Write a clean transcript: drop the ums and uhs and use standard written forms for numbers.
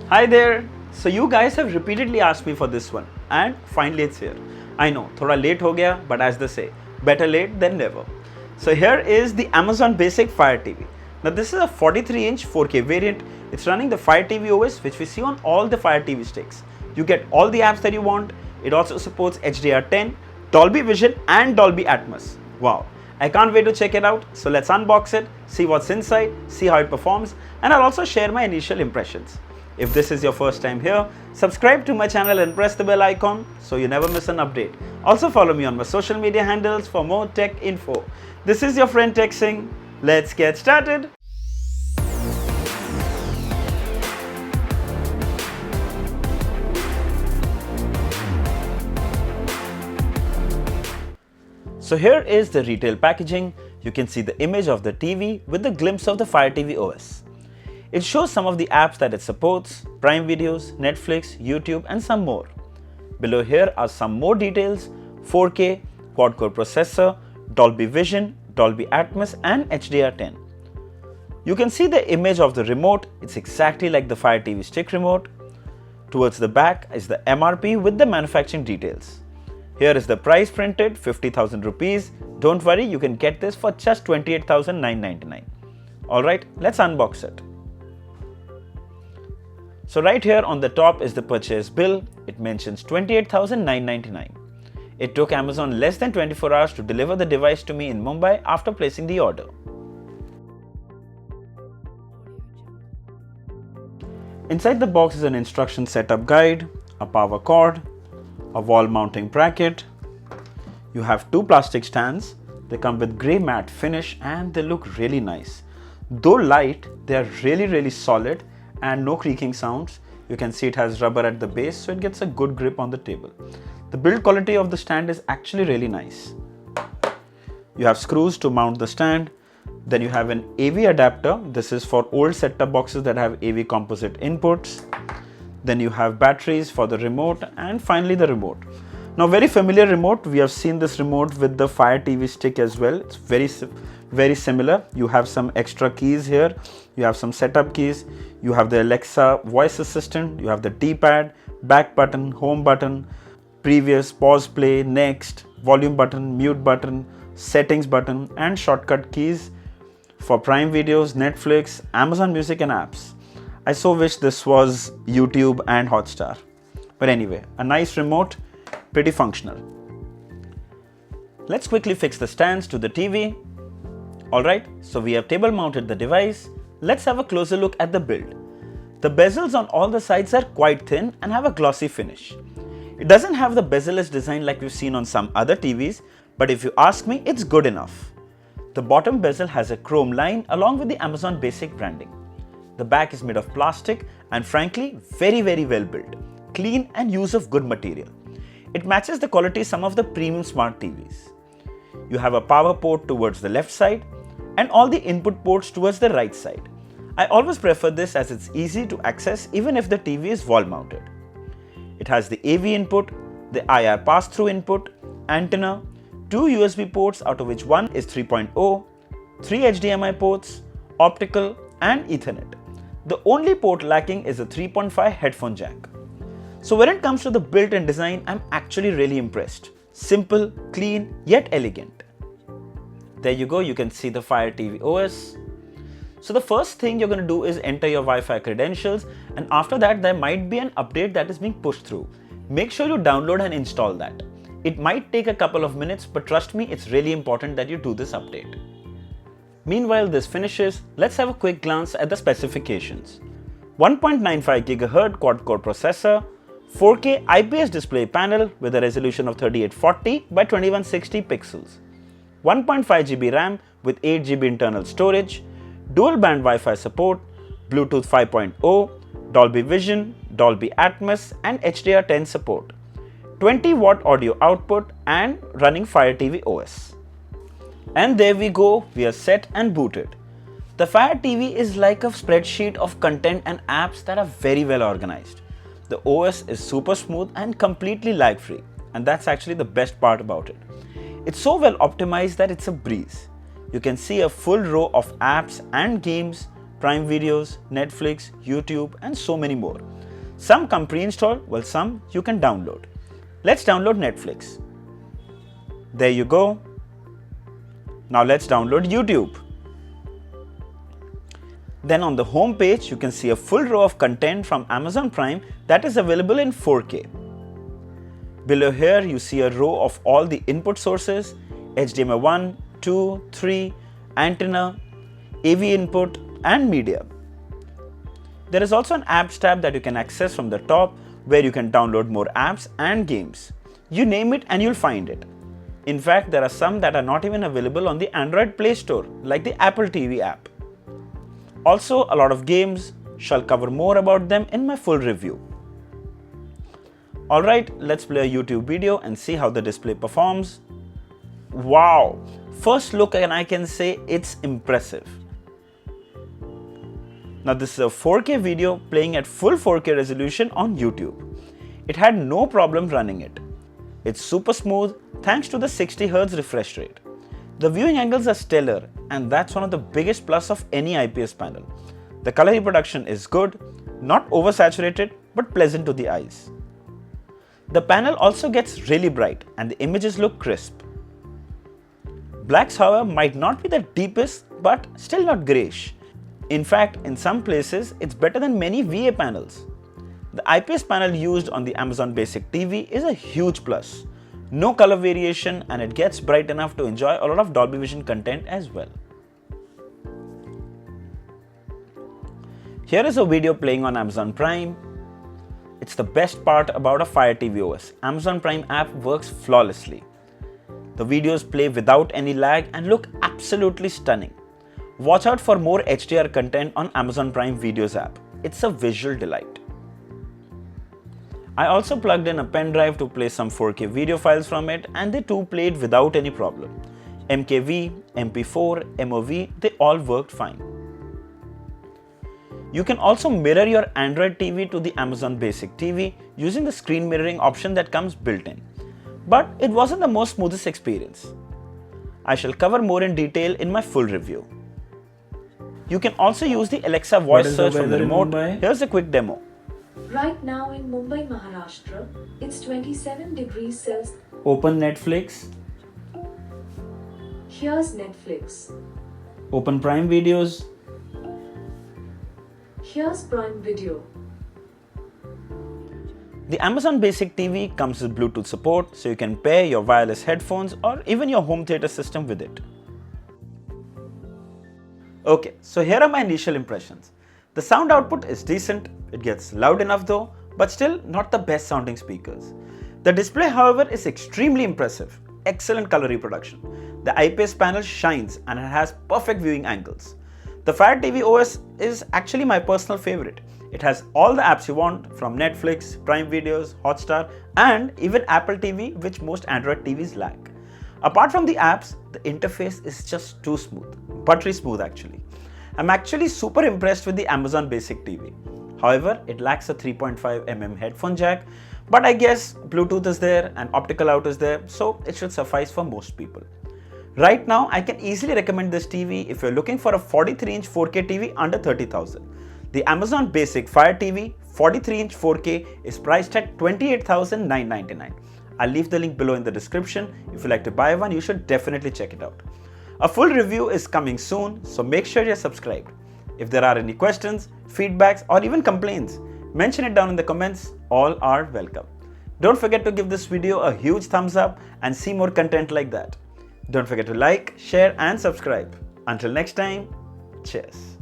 Hi there! So you guys have repeatedly asked me for this one and finally it's here. I know, thoda late ho gaya, but as they say, better late than never. So here is the Amazon Basic Fire TV. Now this is a 43-inch 4K variant. It's running the Fire TV OS which we see on all the Fire TV sticks. You get all the apps that you want. It also supports HDR10, Dolby Vision and Dolby Atmos. Wow! I can't wait to check it out. So let's unbox it, see what's inside, see how it performs, and I'll also share my initial impressions. If this is your first time here, subscribe to my channel and press the bell icon so you never miss an update. Also follow me on my social media handles for more tech info. This is your friend Tech Singh. Let's get started. So here is the retail packaging. You can see the image of the TV with the glimpse of the Fire TV OS. It shows some of the apps that it supports, Prime Videos, Netflix, YouTube and some more. Below here are some more details: 4K, quad-core processor, Dolby Vision, Dolby Atmos and HDR10. You can see the image of the remote. It's exactly like the Fire TV stick remote. Towards the back is the MRP with the manufacturing details. Here is the price printed, 50,000 rupees. Don't worry, you can get this for just 28,999. Alright, let's unbox it. So right here on the top is the purchase bill. It mentions 28,999. It took Amazon less than 24 hours to deliver the device to me in Mumbai after placing the order. Inside the box is an instruction setup guide, a power cord, a wall mounting bracket. You have two plastic stands. They come with grey matte finish and they look really nice. Though light, they are really solid and no creaking sounds. You can see it has rubber at the base, so it gets a good grip on the table. The build quality of the stand is actually really nice. You have screws to mount the stand. Then you have an AV adapter. This is for old set-top boxes that have AV composite inputs. Then you have batteries for the remote and finally the remote. Now very familiar remote. We have seen this remote with the Fire TV stick as well. It's very similar. You have some extra keys here. You have some setup keys. You have the Alexa voice assistant. You have the D-pad, back button, home button, previous, pause, play, next, volume button, mute button, settings button and shortcut keys for Prime Videos, Netflix, Amazon Music and apps. I so wish this was YouTube and Hotstar. But anyway, a nice remote, pretty functional. Let's quickly fix the stands to the TV. Alright, so we have table mounted the device. Let's have a closer look at the build. The bezels on all the sides are quite thin and have a glossy finish. It doesn't have the bezel-less design like we've seen on some other TVs, but if you ask me, it's good enough. The bottom bezel has a chrome line along with the Amazon Basic branding. The back is made of plastic and frankly very well built, clean and use of good material. It matches the quality some of the premium smart TVs. You have a power port towards the left side and all the input ports towards the right side. I always prefer this as it's easy to access even if the TV is wall mounted. It has the AV input, the IR pass-through input, antenna, two USB ports out of which one is 3.0, three HDMI ports, optical and Ethernet. The only port lacking is a 3.5 headphone jack. So when it comes to the build and design, I'm actually really impressed. Simple, clean, yet elegant. There you go, you can see the Fire TV OS. So the first thing you're going to do is enter your Wi-Fi credentials, and after that there might be an update that is being pushed through. Make sure you download and install that. It might take a couple of minutes, but trust me, it's really important that you do this update. Meanwhile this finishes, let's have a quick glance at the specifications. 1.95 GHz quad-core processor, 4K IPS display panel with a resolution of 3840 by 2160 pixels, 1.5 GB RAM with 8 GB internal storage, dual band Wi-Fi support, Bluetooth 5.0, Dolby Vision, Dolby Atmos and HDR10 support, 20 watt audio output and running Fire TV OS. And there we go, we are set and booted. The Fire TV is like a spreadsheet of content and apps that are very well organized. The OS is super smooth and completely lag-free, and that's actually the best part about it. It's so well optimized that it's a breeze. You can see a full row of apps and games, Prime Videos, Netflix, YouTube, and so many more. Some come pre-installed, while some you can download. Let's download Netflix. There you go. Now let's download YouTube. Then on the home page, you can see a full row of content from Amazon Prime that is available in 4K. Below here, you see a row of all the input sources: HDMI 1, 2, 3, antenna, AV input, and media. There is also an apps tab that you can access from the top, where you can download more apps and games. You name it and you'll find it. In fact, there are some that are not even available on the Android Play Store, like the Apple TV app. Also, a lot of games. Shall cover more about them in my full review. Alright, let's play a YouTube video and see how the display performs. Wow! First look and I can say it's impressive. Now this is a 4K video playing at full 4K resolution on YouTube. It had no problem running it. It's super smooth thanks to the 60Hz refresh rate. The viewing angles are stellar, and that's one of the biggest plus of any IPS panel. The color reproduction is good, not oversaturated but pleasant to the eyes. The panel also gets really bright and the images look crisp. Blacks, however, might not be the deepest but still not greyish. In fact, in some places it's better than many VA panels. The IPS panel used on the Amazon Basic TV is a huge plus. No color variation, and it gets bright enough to enjoy a lot of Dolby Vision content as well. Here is a video playing on Amazon Prime. It's the best part about a Fire TV OS. Amazon Prime app works flawlessly. The videos play without any lag and look absolutely stunning. Watch out for more HDR content on Amazon Prime Videos app. It's a visual delight. I also plugged in a pen drive to play some 4K video files from it, and they too played without any problem. MKV, MP4, MOV, they all worked fine. You can also mirror your Android TV to the Amazon Basic TV using the screen mirroring option that comes built in. But it wasn't the most smoothest experience. I shall cover more in detail in my full review. You can also use the Alexa voice search from the remote. Here's a quick demo. Right now in Mumbai, Maharashtra, it's 27 degrees Celsius. Open Netflix. Here's Netflix. Open Prime Videos. Here's Prime Video. The Amazon Basic TV comes with Bluetooth support, so you can pair your wireless headphones or even your home theater system with it. Okay, so here are my initial impressions. The sound output is decent, it gets loud enough though, but still not the best sounding speakers. The display, however, is extremely impressive. Excellent color reproduction. The IPS panel shines and it has perfect viewing angles. The Fire TV OS is actually my personal favorite. It has all the apps you want, from Netflix, Prime Videos, Hotstar, and even Apple TV, which most Android TVs lack. Apart from the apps, the interface is just too smooth. Buttery smooth actually. I'm actually super impressed with the Amazon Basic TV. However, it lacks a 3.5mm headphone jack, but I guess Bluetooth is there and optical out is there, so it should suffice for most people. Right now, I can easily recommend this TV if you're looking for a 43-inch 4K TV under 30,000. The Amazon Basic Fire TV 43-inch 4K is priced at 28,999. I'll leave the link below in the description. If you'd like to buy one, you should definitely check it out. A full review is coming soon, so make sure you're subscribed. If there are any questions, feedbacks, or even complaints, mention it down in the comments. All are welcome. Don't forget to give this video a huge thumbs up and see more content like that. Don't forget to like, share, and subscribe. Until next time, cheers.